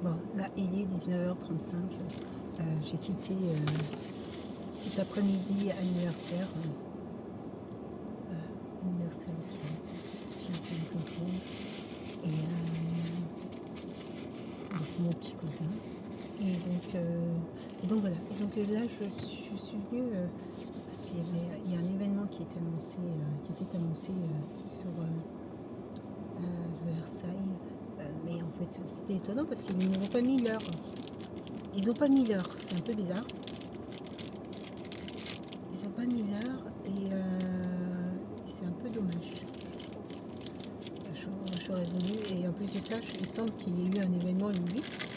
Bon, là, il est 19h35. J'ai quitté cet après-midi anniversaire. Anniversaire du fils d'une cousine. Avec mon petit cousin. Et donc voilà. Et donc là, je suis venue parce qu'il y a un événement qui était annoncé, sur Versailles. Mais en fait, c'était étonnant parce qu'ils n'ont pas mis l'heure. Ils n'ont pas mis l'heure. C'est un peu bizarre. Ils n'ont pas mis l'heure et c'est un peu dommage. J'aurais voulu. Et en plus de ça, il semble qu'il y ait eu un événement le 8.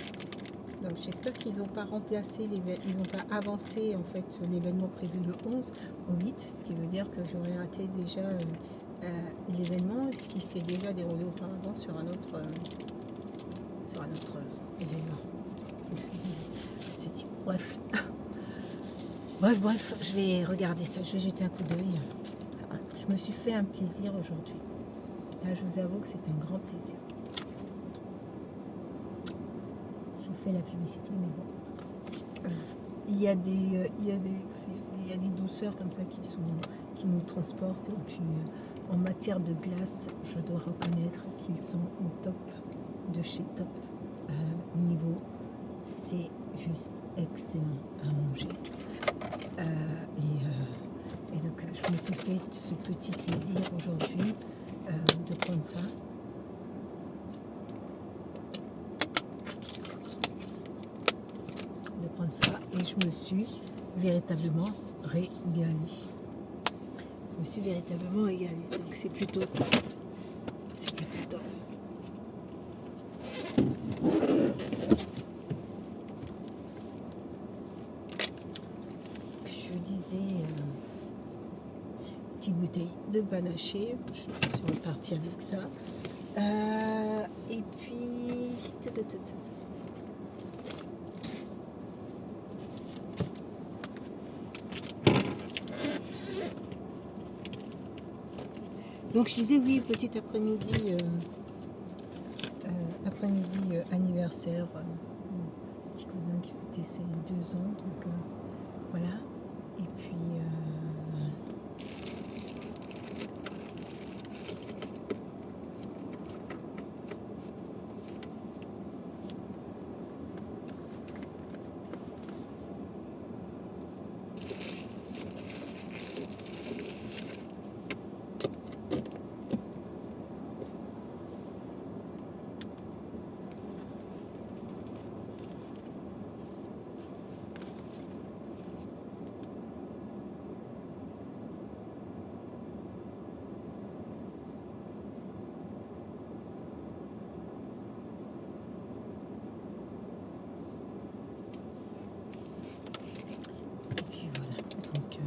Donc j'espère qu'ils n'ont pas remplacé, ils n'ont pas avancé en fait l'événement prévu le 11 au 8, ce qui veut dire que j'aurais raté déjà l'événement, ce qui s'est déjà déroulé auparavant sur un autre événement. Bref. Bref, je vais regarder ça, je vais jeter un coup d'œil. Je me suis fait un plaisir aujourd'hui. Là, je vous avoue que c'est un grand plaisir. Je fais la publicité, mais bon. Il y a des douceurs comme ça qui nous transportent. Et puis, en matière de glace, je dois reconnaître qu'ils sont au top de chez top niveau. C'est juste excellent à manger. Et donc, je me suis fait ce petit plaisir aujourd'hui de prendre ça. Et je me suis véritablement régalée. Donc c'est plutôt top. Je disais, petite bouteille de panaché. Je suis repartie avec ça. Et puis... Donc je disais oui, petit après-midi anniversaire, mon petit cousin qui fêtait ses 2 ans, donc voilà. Et puis voilà. Donc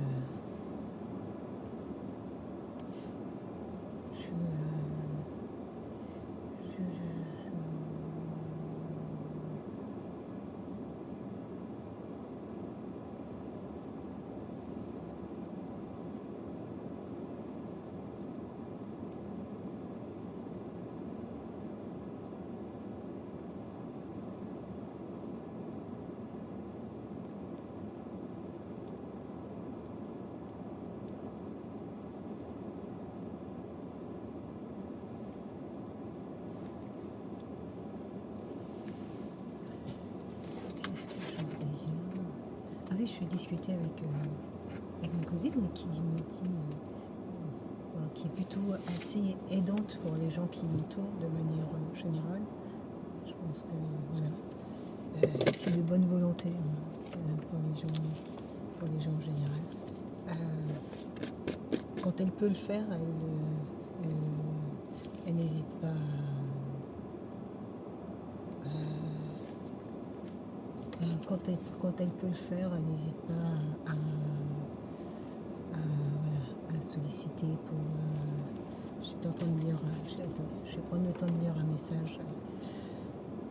je discutais avec ma cousine qui me dit qui est plutôt assez aidante pour les gens qui l'entourent de manière générale. Je pense que voilà, c'est de bonne volonté pour les gens en général. Quand elle peut le faire, elle n'hésite pas quand elle peut le faire, elle n'hésite pas à solliciter pour... je vais prendre le temps de lire un message.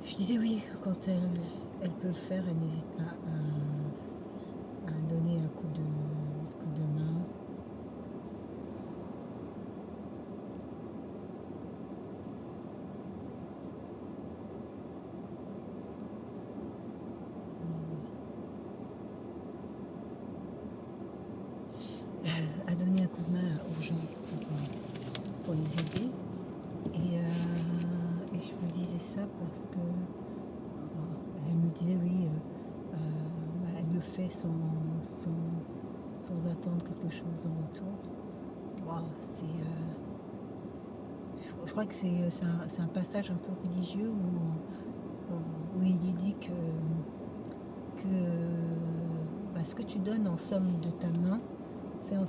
Je disais oui, quand elle peut le faire, elle n'hésite pas à donner un coup de main. fais sans attendre quelque chose en retour. Wow, je crois que c'est un passage un peu religieux où il est dit que ce que tu donnes en somme de ta main, fais en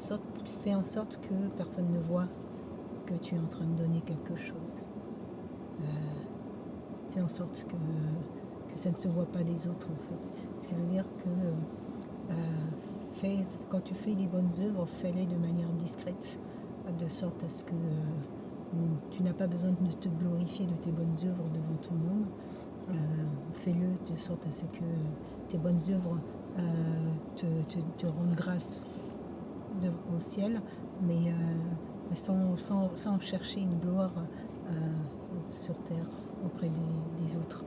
sorte que personne ne voit que tu es en train de donner quelque chose. Fais en sorte que ça ne se voit pas des autres, en fait. Ce qui veut dire que quand tu fais des bonnes œuvres, fais-les de manière discrète, de sorte à ce que tu n'as pas besoin de te glorifier de tes bonnes œuvres devant tout le monde. Fais-le de sorte à ce que tes bonnes œuvres te rendent grâce au ciel, mais sans chercher une gloire sur terre auprès des autres,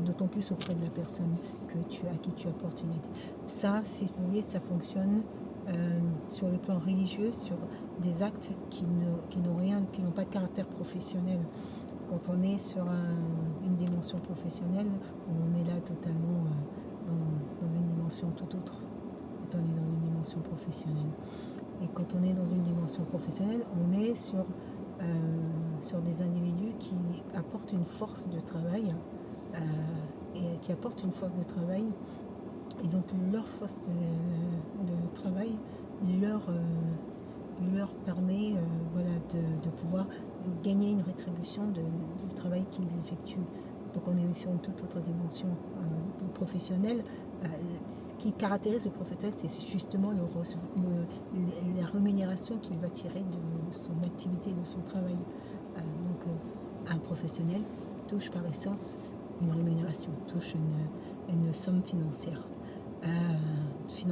d'autant plus auprès de la personne à qui tu apportes une aide. Ça, si vous voulez, ça fonctionne sur le plan religieux, sur des actes qui n'ont pas de caractère professionnel. Quand on est sur une dimension professionnelle, on est là totalement dans une dimension tout autre. Quand on est dans une dimension professionnelle. Et quand on est dans une dimension professionnelle, on est sur des individus qui apportent une force de travail et donc leur force de travail leur permet de pouvoir gagner une rétribution du travail qu'ils effectuent. Donc on est sur une toute autre dimension professionnelle. Ce qui caractérise le professionnel, c'est justement la rémunération qu'il va tirer de son activité, de son travail. Un professionnel touche par essence une rémunération, touche une somme financière. Si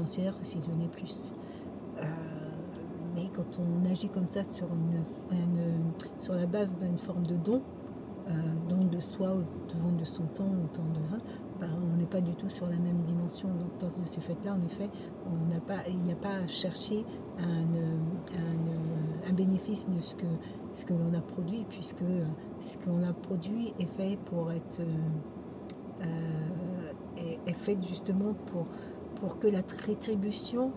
ce n'est plus. Mais quand on agit comme ça sur la base d'une forme de don de soi, don de son temps, autant on n'est pas du tout sur la même dimension. Donc dans ce fait-là, en effet, il n'y a pas à chercher un bénéfice de ce que l'on a produit, puisque ce qu'on a produit est fait pour être est fait justement pour que la rétribution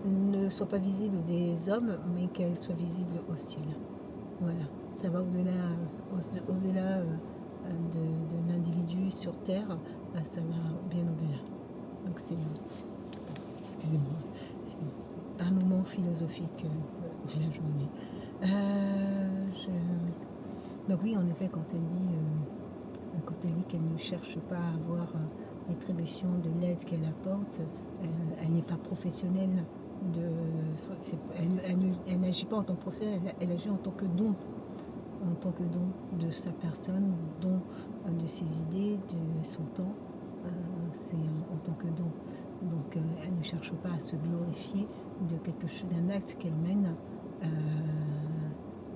ne soit pas visible des hommes, mais qu'elle soit visible au ciel. Voilà, ça va au-delà de l'individu sur Terre, ça va bien au-delà. Donc excusez-moi, un moment philosophique de la journée. Donc oui, en effet, quand elle dit qu'elle ne cherche pas à avoir rétribution de l'aide qu'elle apporte, elle n'est pas professionnelle. Elle n'agit pas en tant que professionnelle, elle agit en tant que don de sa personne, don de ses idées, de son temps, c'est en tant que don. Donc elle ne cherche pas à se glorifier de quelque chose, d'un acte qu'elle mène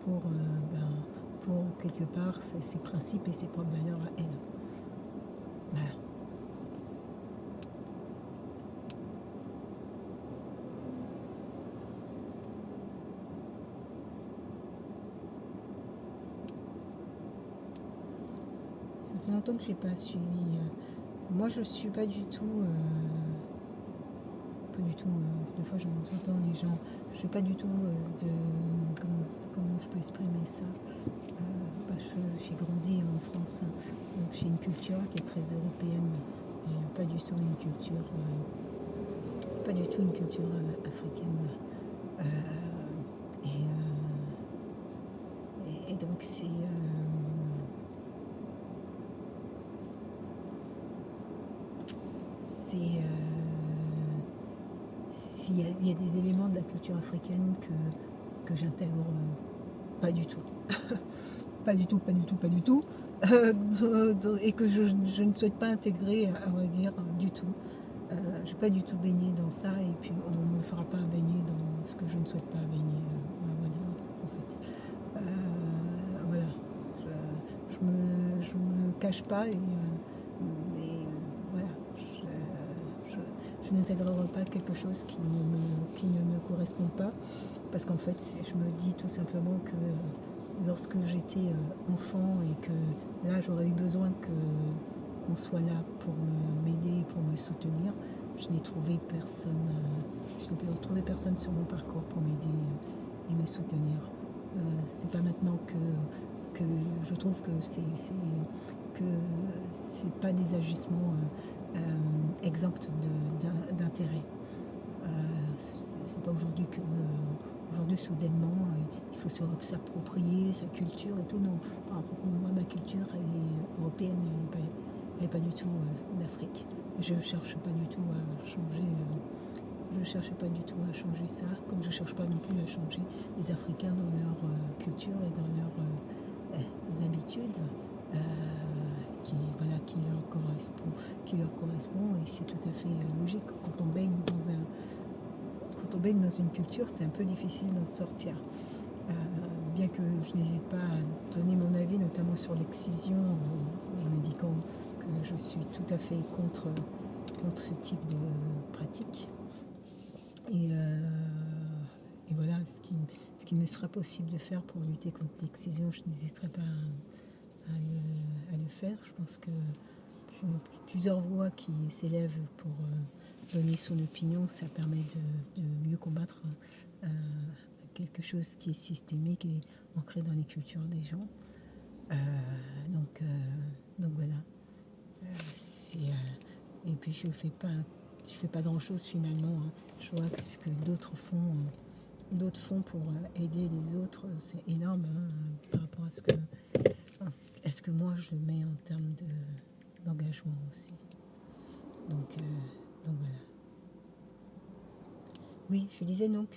pour quelque part ses principes et ses propres valeurs à elle. Voilà. Ça fait longtemps que je n'ai pas suivi. Moi, je ne suis pas du tout. Des fois, je m'entends les gens. Je ne suis pas du tout comment je peux exprimer ça. J'ai grandi en France, donc j'ai une culture qui est très européenne et pas du tout une culture africaine. Et donc il y a des éléments de la culture africaine que j'intègre pas du tout. pas du tout, et que je ne souhaite pas intégrer, à vrai dire, du tout. Je ne vais pas du tout baigner dans ça, et puis on ne me fera pas baigner dans ce que je ne souhaite pas baigner, à vrai dire, en fait. Voilà. Je me cache pas, et voilà. Je n'intégrerai pas quelque chose qui ne me correspond pas, parce qu'en fait, je me dis tout simplement que lorsque j'étais enfant et que là j'aurais eu besoin qu'on soit là pour m'aider, pour me soutenir. Je n'ai trouvé personne, je n'ai trouvé personne sur mon parcours pour m'aider et me soutenir. C'est pas maintenant que je trouve que c'est pas des agissements exempts d'intérêt. C'est pas aujourd'hui que aujourd'hui soudainement il faut s'approprier sa culture et tout. Non, moi ma culture elle est européenne, elle est pas du tout d'Afrique. Je cherche pas du tout à changer. Je cherche pas du tout à changer ça, comme je cherche pas non plus à changer les Africains dans leur culture et dans leurs habitudes. Qui leur correspond et c'est tout à fait logique. Quand on baigne dans une culture, c'est un peu difficile d'en sortir. Bien que je n'hésite pas à donner mon avis, notamment sur l'excision, en indiquant que je suis tout à fait contre ce type de pratique. Et voilà, ce qui me sera possible de faire pour lutter contre l'excision, je n'hésiterai pas à le faire. Je pense que plusieurs voix qui s'élèvent pour donner son opinion, ça permet de mieux combattre quelque chose qui est systémique et ancré dans les cultures des gens. Donc voilà. Et puis je fais pas grand chose finalement. Je vois ce que d'autres font pour aider les autres, c'est énorme par rapport à ce que moi je mets en termes d'engagement aussi. Donc voilà. Oui, je disais donc